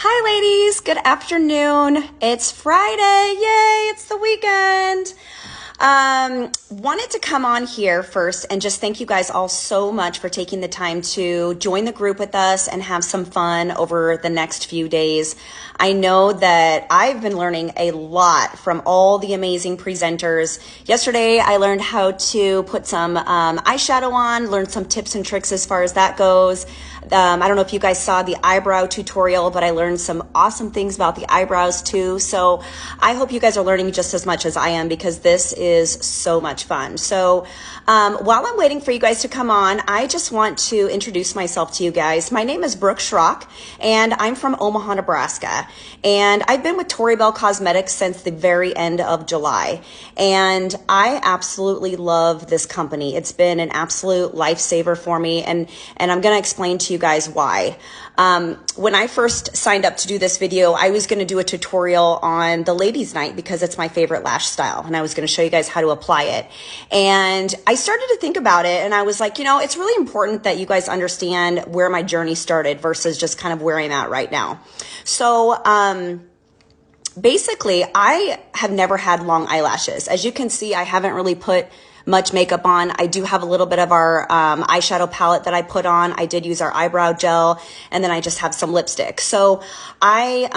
Hi, ladies. Good afternoon. It's Friday. Yay, it's the weekend. Wanted to come on here first and just thank you guys all so much for taking the time to join the group with us and have some fun over the next few days. I know that I've been learning a lot from all the amazing presenters. Yesterday, I learned how to put some eyeshadow on, learned some tips and tricks as far as that goes. I don't know if you guys saw the eyebrow tutorial, but I learned some awesome things about the eyebrows too. So I hope you guys are learning just as much as I am because this is so much fun. So while I'm waiting for you guys to come on, I just want to introduce myself to you guys. My name is Brooke Shrock, and I'm from Omaha, Nebraska. And I've been with Tori Bell Cosmetics since the very end of July. And I absolutely love this company. It's been an absolute lifesaver for me. And I'm going to explain to you guys why. When I first signed up to do this video, I was going to do a tutorial on the ladies' night because it's my favorite lash style. And I was going to show you guys how to apply it. And I started to think about it and I was like, you know, it's really important that you guys understand where my journey started versus just kind of where I'm at right now. So, basically, I have never had long eyelashes. As you can see, I haven't really put much makeup on. I do have a little bit of our eyeshadow palette that I put on. I did use our eyebrow gel, and then I just have some lipstick. So I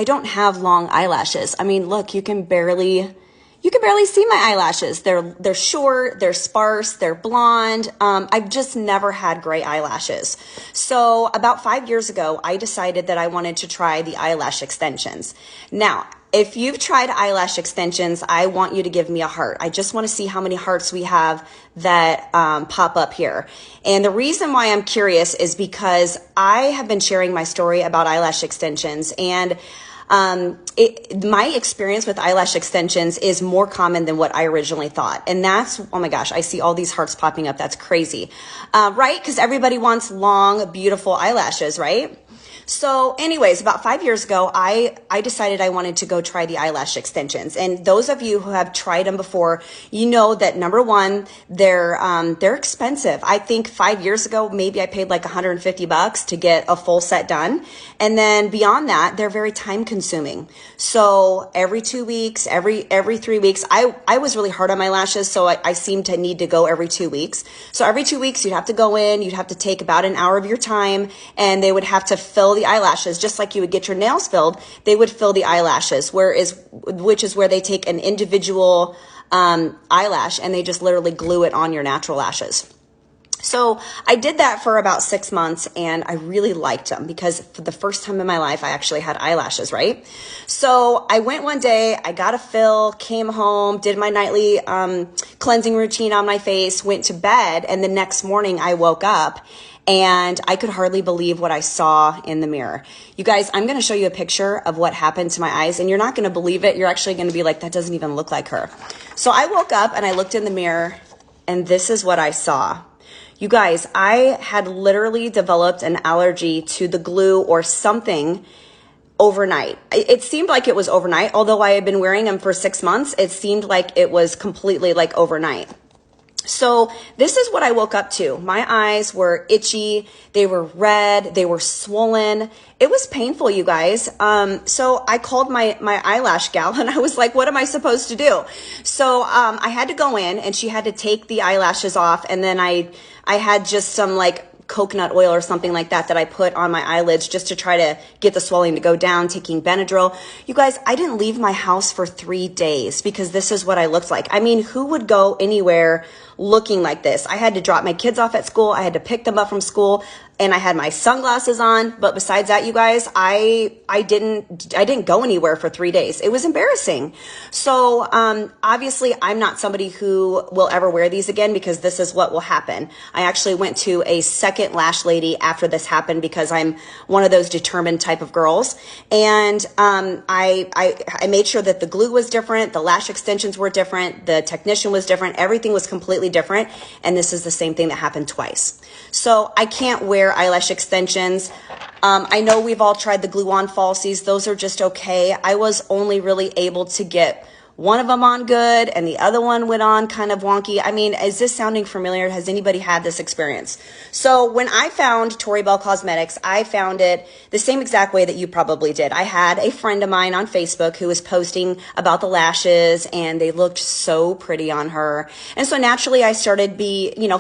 don't have long eyelashes. I mean, look, you can barely see my eyelashes. They're short, they're sparse, they're blonde. I've just never had gray eyelashes. So about 5 years ago, I decided that I wanted to try the eyelash extensions. Now, if you've tried eyelash extensions, I want you to give me a heart. I just want to see how many hearts we have that pop up here. And the reason why I'm curious is because I have been sharing my story about eyelash extensions, and my experience with eyelash extensions is more common than what I originally thought. And that's, oh my gosh, I see all these hearts popping up. That's crazy. Right? Because everybody wants long, beautiful eyelashes, right? So anyways, about 5 years ago, I decided I wanted to go try the eyelash extensions. And those of you who have tried them before, you know that number one, they're expensive. I think 5 years ago, maybe I paid like $150 to get a full set done. And then beyond that, they're very time consuming. So every 2 weeks, every 3 weeks, I was really hard on my lashes. So I seemed to need to go every 2 weeks. So every 2 weeks, you'd have to go in, you'd have to take about an hour of your time, and they would have to fill the eyelashes, just like you would get your nails filled. They would fill the eyelashes, which is where they take an individual eyelash and they just literally glue it on your natural lashes. So I did that for about 6 months, and I really liked them because for the first time in my life, I actually had eyelashes, right? So I went one day, I got a fill, came home, did my nightly cleansing routine on my face, went to bed, and the next morning I woke up and I could hardly believe what I saw in the mirror. You guys, I'm going to show you a picture of what happened to my eyes, and you're not going to believe it. You're actually going to be like, that doesn't even look like her. So I woke up and I looked in the mirror, and this is what I saw. You guys, I had literally developed an allergy to the glue or something overnight. It seemed like it was overnight. Although I had been wearing them for 6 months, it seemed like it was completely like overnight. So this is what I woke up to. My eyes were itchy. They were red. They were swollen. It was painful, you guys. So I called my eyelash gal and I was like, what am I supposed to do? So I had to go in and she had to take the eyelashes off. And then I had just some like coconut oil or something like that I put on my eyelids just to try to get the swelling to go down, taking Benadryl. You guys, I didn't leave my house for 3 days because this is what I looked like. I mean, who would go anywhere looking like this? I had to drop my kids off at school. I had to pick them up from school, and I had my sunglasses on. But besides that, you guys, I didn't go anywhere for 3 days. It was embarrassing. So obviously, I'm not somebody who will ever wear these again because this is what will happen. I actually went to a second lash lady after this happened because I'm one of those determined type of girls. And I made sure that the glue was different, the lash extensions were different, the technician was different, everything was completely different. And this is the same thing that happened twice. So I can't wear eyelash extensions. I know we've all tried the glue-on falsies. Those are just okay. I was only really able to get one of them on good and the other one went on kind of wonky. I mean, is this sounding familiar? Has anybody had this experience? So when I found Tori Bell Cosmetics, I found it the same exact way that you probably did. I had a friend of mine on Facebook who was posting about the lashes and they looked so pretty on her. And so naturally I started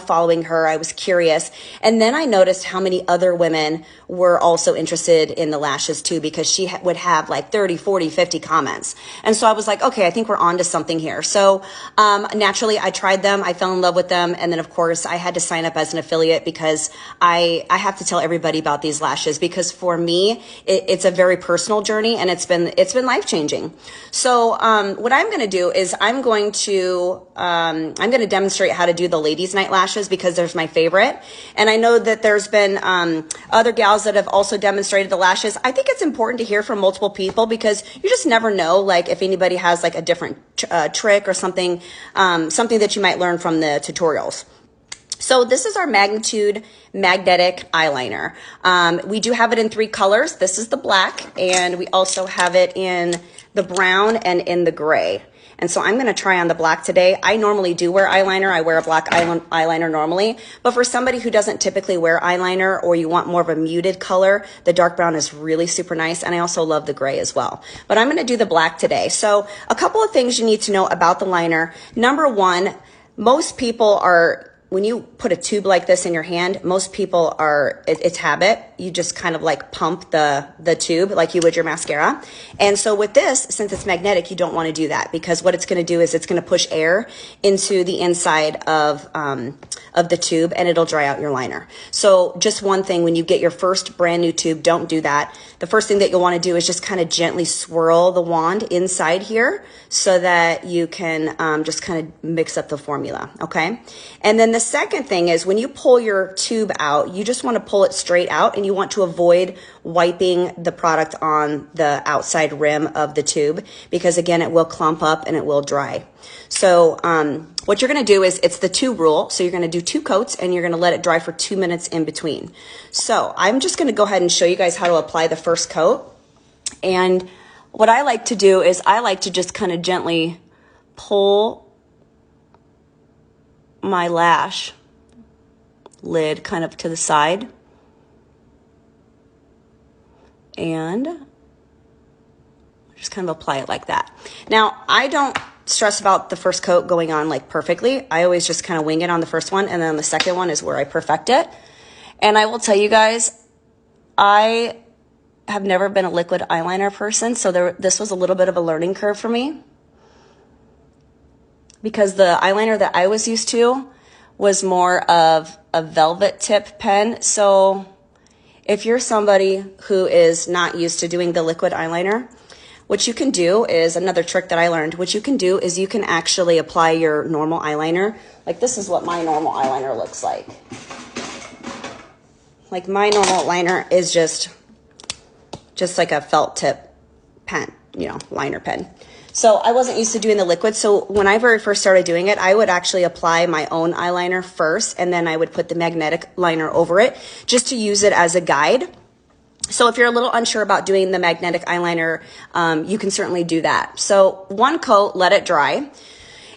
following her. I was curious. And then I noticed how many other women were also interested in the lashes too, because she would have like 30, 40, 50 comments. And so I was like, okay, I think we're on to something here. So naturally I tried them. I fell in love with them. And then of course I had to sign up as an affiliate because I have to tell everybody about these lashes, because for me, it's a very personal journey and it's been life changing. So what I'm going to do is I'm going to demonstrate how to do the ladies night lashes, because there's my favorite. And I know that there's been other gals that have also demonstrated the lashes. I think it's important to hear from multiple people, because you just never know, like if anybody has like a different trick or something that you might learn from the tutorials. So this is our Magnitude Magnetic Eyeliner. We do have it in 3 colors. This is the black, and we also have it in the brown and in the gray. And so I'm going to try on the black today. I normally do wear eyeliner. I wear a black eyeliner normally. But for somebody who doesn't typically wear eyeliner, or you want more of a muted color, the dark brown is really super nice. And I also love the gray as well. But I'm going to do the black today. So a couple of things you need to know about the liner. Number one, most people are, when you put a tube like this in your hand, most people are, it's habit. You just kind of like pump the tube like you would your mascara. And so with this, since it's magnetic, you don't want to do that, because what it's going to do is it's going to push air into the inside of the tube, and it'll dry out your liner. So just one thing, when you get your first brand new tube, don't do that. The first thing that you'll want to do is just kind of gently swirl the wand inside here so that you can just kind of mix up the formula, okay? And then the second thing is, when you pull your tube out, you just want to pull it straight out, and you want to avoid wiping the product on the outside rim of the tube, because again, it will clump up and it will dry. So what you're going to do is, it's the 2 rule. So you're going to do 2 coats, and you're going to let it dry for 2 minutes in between. So I'm just going to go ahead and show you guys how to apply the first coat. And what I like to do is I like to just kind of gently pull my lash lid kind of to the side, and just kind of apply it like that. Now, I don't stress about the first coat going on like perfectly. I always just kind of wing it on the first one, and then the second one is where I perfect it. And I will tell you guys, I have never been a liquid eyeliner person, so this was a little bit of a learning curve for me, because the eyeliner that I was used to was more of a velvet tip pen. So if you're somebody who is not used to doing the liquid eyeliner, what you can do is, another trick that I learned, what you can do is you can actually apply your normal eyeliner. Like, this is what my normal eyeliner looks like. Like, my normal liner is just like a felt tip pen, liner pen. So I wasn't used to doing the liquid. So when I very first started doing it, I would actually apply my own eyeliner first, and then I would put the magnetic liner over it just to use it as a guide. So if you're a little unsure about doing the magnetic eyeliner, you can certainly do that. So 1 coat, let it dry.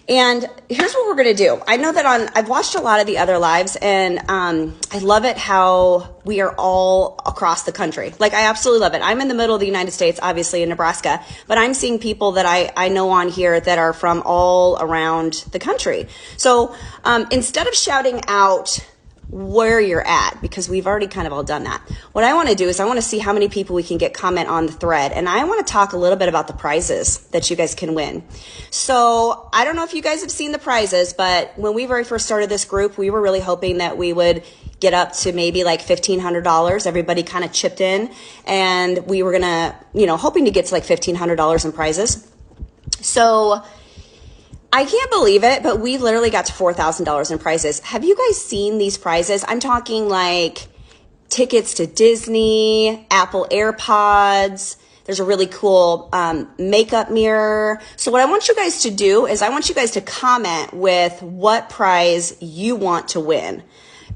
And here's what we're going to do. I know that I've watched a lot of the other lives, and I love it how we are all across the country. Like, I absolutely love it. I'm in the middle of the United States, obviously in Nebraska, but I'm seeing people that I know on here that are from all around the country. So instead of shouting out where you're at, because we've already kind of all done that, what I want to do is I want to see how many people we can get comment on the thread, and I want to talk a little bit about the prizes that you guys can win. So I don't know if you guys have seen the prizes, but when we very first started this group, we were really hoping that we would get up to maybe like $1,500. Everybody kind of chipped in, and we were gonna, hoping to get to like $1,500 in prizes. So I can't believe it, but we literally got to $4,000 in prizes. Have you guys seen these prizes? I'm talking like tickets to Disney, Apple AirPods. There's a really cool makeup mirror. So what I want you guys to do is I want you guys to comment with what prize you want to win.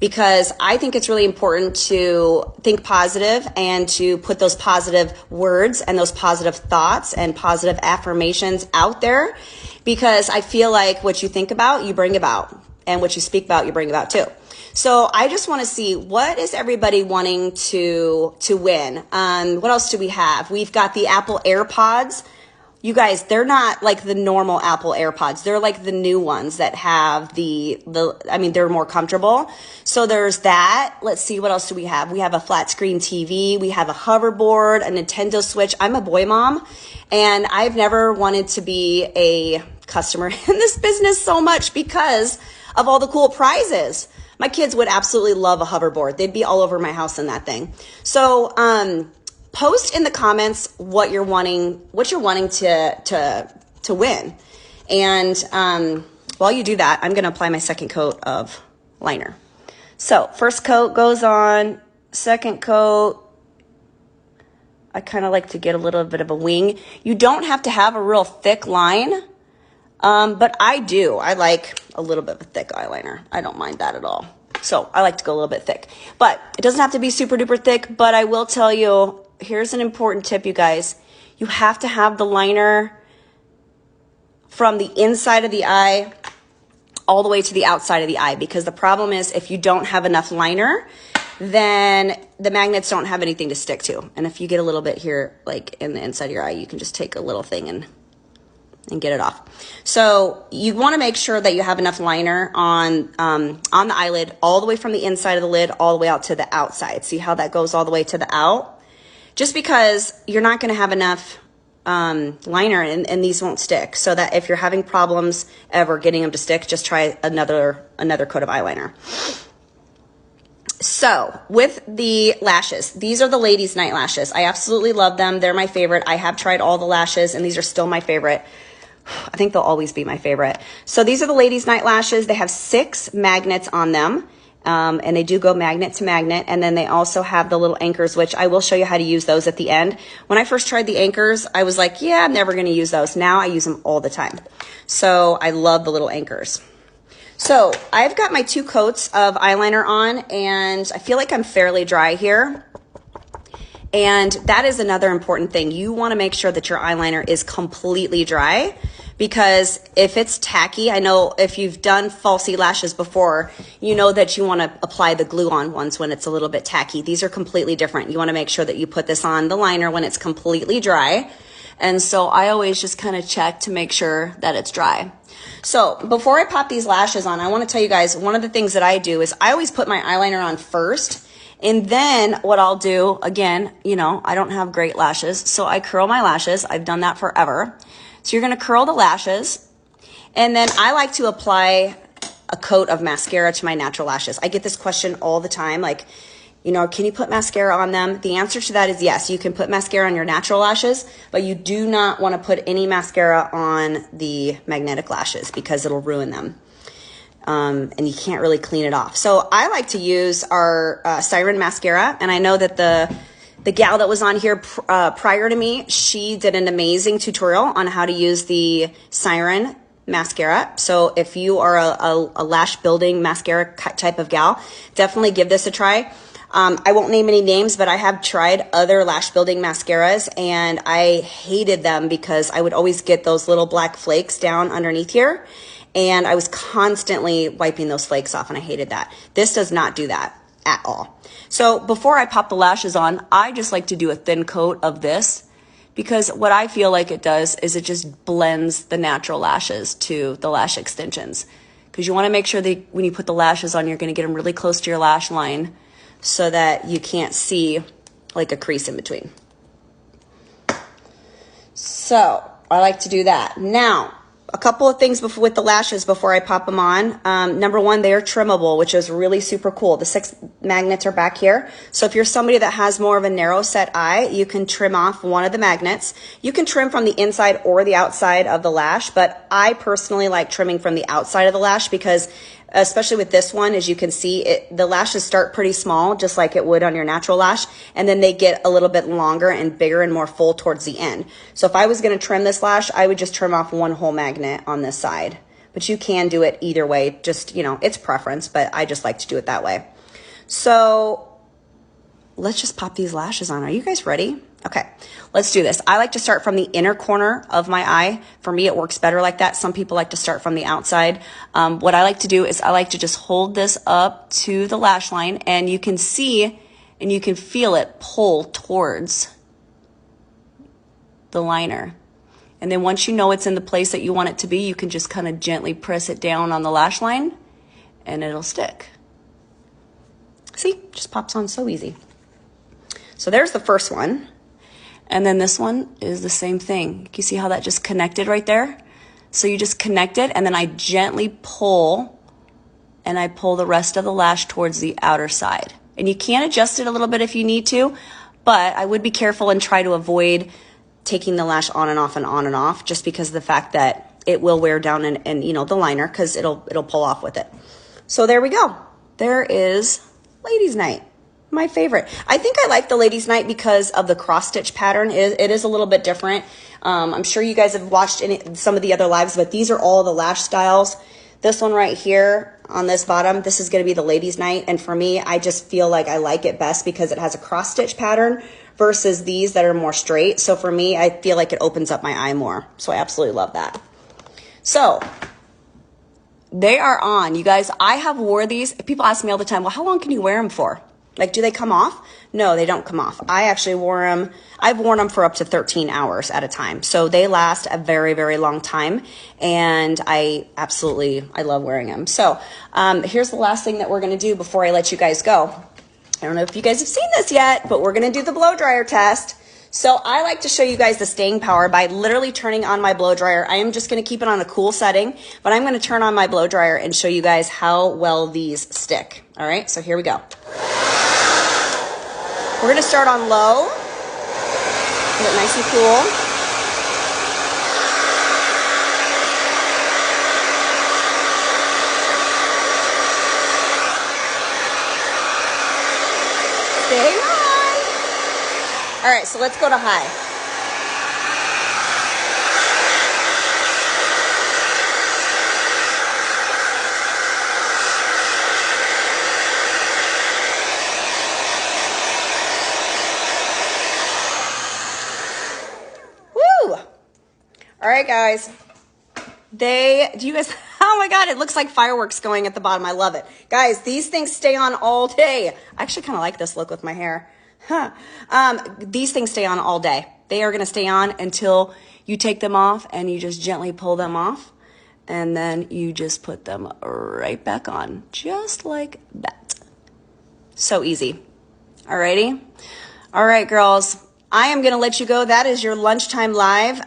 because I think it's really important to think positive and to put those positive words and those positive thoughts and positive affirmations out there, because I feel like what you think about, you bring about, and what you speak about, you bring about too. So I just want to see, what is everybody wanting to win? What else do we have? We've got the Apple AirPods. You guys, they're not like the normal Apple AirPods. They're like the new ones that have they're more comfortable. So there's that. Let's see, what else do we have? We have a flat screen TV. We have a hoverboard, a Nintendo Switch. I'm a boy mom, and I've never wanted to be a customer in this business so much because of all the cool prizes. My kids would absolutely love a hoverboard. They'd be all over my house in that thing. So, post in the comments what you're wanting to win. And while you do that, I'm going to apply my second coat of liner. So first coat goes on, second coat, I kind of like to get a little bit of a wing. You don't have to have a real thick line, but I do. I like a little bit of a thick eyeliner. I don't mind that at all. So I like to go a little bit thick, but it doesn't have to be super duper thick. But I will tell you, here's an important tip, you guys. You have to have the liner from the inside of the eye all the way to the outside of the eye, because the problem is if you don't have enough liner, then the magnets don't have anything to stick to. And if you get a little bit here, like in the inside of your eye, you can just take a little thing and get it off. So you want to make sure that you have enough liner on the eyelid, all the way from the inside of the lid, all the way out to the outside. See how that goes all the way to the out? Just because you're not going to have enough liner and these won't stick. So that if you're having problems ever getting them to stick, just try another coat of eyeliner. So with the lashes, these are the ladies' night lashes. I absolutely love them. They're my favorite. I have tried all the lashes and these are still my favorite. I think they'll always be my favorite. So these are the ladies' night lashes. They have 6 magnets on them. And they do go magnet to magnet. And then they also have the little anchors, which I will show you how to use those at the end. When I first tried the anchors, I was like, yeah, I'm never going to use those. Now I use them all the time. So I love the little anchors. So I've got my 2 coats of eyeliner on, and I feel like I'm fairly dry here. And that is another important thing. You want to make sure that your eyeliner is completely dry, because if it's tacky, I know if you've done falsy lashes before, you know that you want to apply the glue on ones when it's a little bit tacky. These are completely different. You want to make sure that you put this on the liner when it's completely dry. And so I always just kind of check to make sure that it's dry. So before I pop these lashes on, I want to tell you guys, one of the things that I do is I always put my eyeliner on first. And then what I'll do, again, you know, I don't have great lashes, so I curl my lashes. I've done that forever. So you're going to curl the lashes. And then I like to apply a coat of mascara to my natural lashes. I get this question all the time, like, you know, can you put mascara on them? The answer to that is yes, you can put mascara on your natural lashes, but you do not want to put any mascara on the magnetic lashes because it'll ruin them. And you can't really clean it off. So I like to use our Siren mascara, and I know that the gal that was on here prior to me, she did an amazing tutorial on how to use the Siren mascara. So if you are a lash building mascara type of gal, definitely give this a try. I won't name any names, but I have tried other lash building mascaras and I hated them because I would always get those little black flakes down underneath here. And I was constantly wiping those flakes off and I hated that. This does not do that at all. So before I pop the lashes on, I just like to do a thin coat of this because what I feel like it does is it just blends the natural lashes to the lash extensions. Because you want to make sure that when you put the lashes on, you're going to get them really close to your lash line so that you can't see like a crease in between. So I like to do that. Now, a couple of things with the lashes before I pop them on. Number one, they are trimmable, which is really super cool. The 6 magnets are back here. So if you're somebody that has more of a narrow set eye, you can trim off one of the magnets. You can trim from the inside or the outside of the lash, but I personally like trimming from the outside of the lash because especially with this one, as you can see, the lashes start pretty small, just like it would on your natural lash, and then they get a little bit longer and bigger and more full towards the end. So if I was going to trim this lash, I would just trim off one whole magnet on this side. but you can do it either way. Just, you know, it's preference, but I just like to do it that way. So let's just pop these lashes on. Are you guys ready? Okay, let's do this. I like to start from the inner corner of my eye. For me, it works better like that. Some people like to start from the outside. What I like to do is I like to just hold this up to the lash line, and you can see and you can feel it pull towards the liner. And then once you know it's in the place that you want it to be, you can just kind of gently press it down on the lash line and it'll stick. See, just pops on so easy. So there's the first one. And then this one is the same thing. You see how that just connected right there? So you just connect it, and then I gently pull, and I pull the rest of the lash towards the outer side. And you can adjust it a little bit if you need to, but I would be careful and try to avoid taking the lash on and off and on and off, just because of the fact that it will wear down and you know, the liner, because it'll pull off with it. So there we go. There is Ladies Night. My favorite. I think I like the Ladies Night because of the cross stitch pattern. It is a little bit different. I'm sure you guys have watched some of the other lives, but these are all the lash styles. This one right here on this bottom, this is going to be the Ladies Night. And for me, I just feel like I like it best because it has a cross stitch pattern versus these that are more straight. So for me, I feel like it opens up my eye more. So I absolutely love that. So they are on, you guys. I have wore these. People ask me all the time, well, how long can you wear them for? Like, do they come off? No, they don't come off. I actually wore them. I've worn them for up to 13 hours at a time. So they last a very, very long time. And I love wearing them. So here's the last thing that we're going to do before I let you guys go. I don't know if you guys have seen this yet, but we're going to do the blow dryer test. So I like to show you guys the staying power by literally turning on my blow dryer. I am just going to keep it on a cool setting, but I'm going to turn on my blow dryer and show you guys how well these stick. All right, so here we go. We're going to start on low, get it nice and cool. Stay high. All right, so let's go to high. All right, guys, do you guys, oh my God, it looks like fireworks going at the bottom. I love it. Guys, these things stay on all day. I actually kind of like this look with my hair. These things stay on all day. They are going to stay on until you take them off and you just gently pull them off. And then you just put them right back on, just like that. So easy. Alrighty. All right, girls, I am going to let you go. That is your lunchtime live.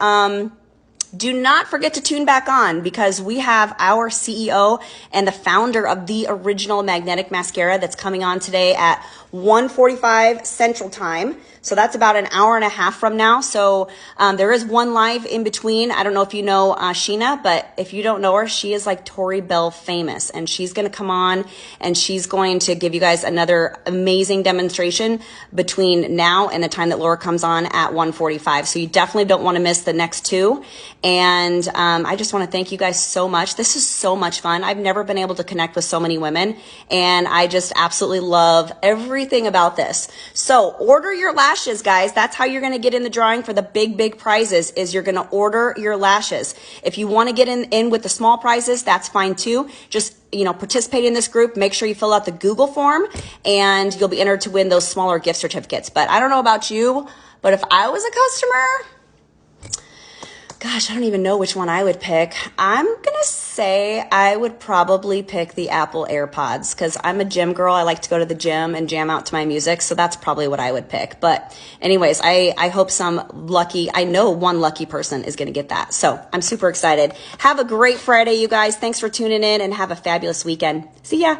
Do not forget to tune back on because we have our CEO and the founder of the original magnetic mascara that's coming on today at 1:45 Central Time. So that's about an hour and a half from now. So there is one live in between. I don't know if you know Sheena, but if you don't know her, she is like Tori Bell famous. And she's going to come on and she's going to give you guys another amazing demonstration between now and the time that Laura comes on at 1:45. So you definitely don't want to miss the next two. And I just want to thank you guys so much. This is so much fun. I've never been able to connect with so many women. And I just absolutely love everything about this. So order your lashes, guys. That's how you're going to get in the drawing for the big, big prizes is you're going to order your lashes. If you want to get in with the small prizes, that's fine too. Just, you know, participate in this group. Make sure you fill out the Google form and you'll be entered to win those smaller gift certificates. But I don't know about you, but if I was a customer, gosh, I don't even know which one I would pick. I'm going to say I would probably pick the Apple AirPods because I'm a gym girl. I like to go to the gym and jam out to my music. So that's probably what I would pick. But anyways, I hope I know one lucky person is going to get that. So I'm super excited. Have a great Friday, you guys. Thanks for tuning in and have a fabulous weekend. See ya.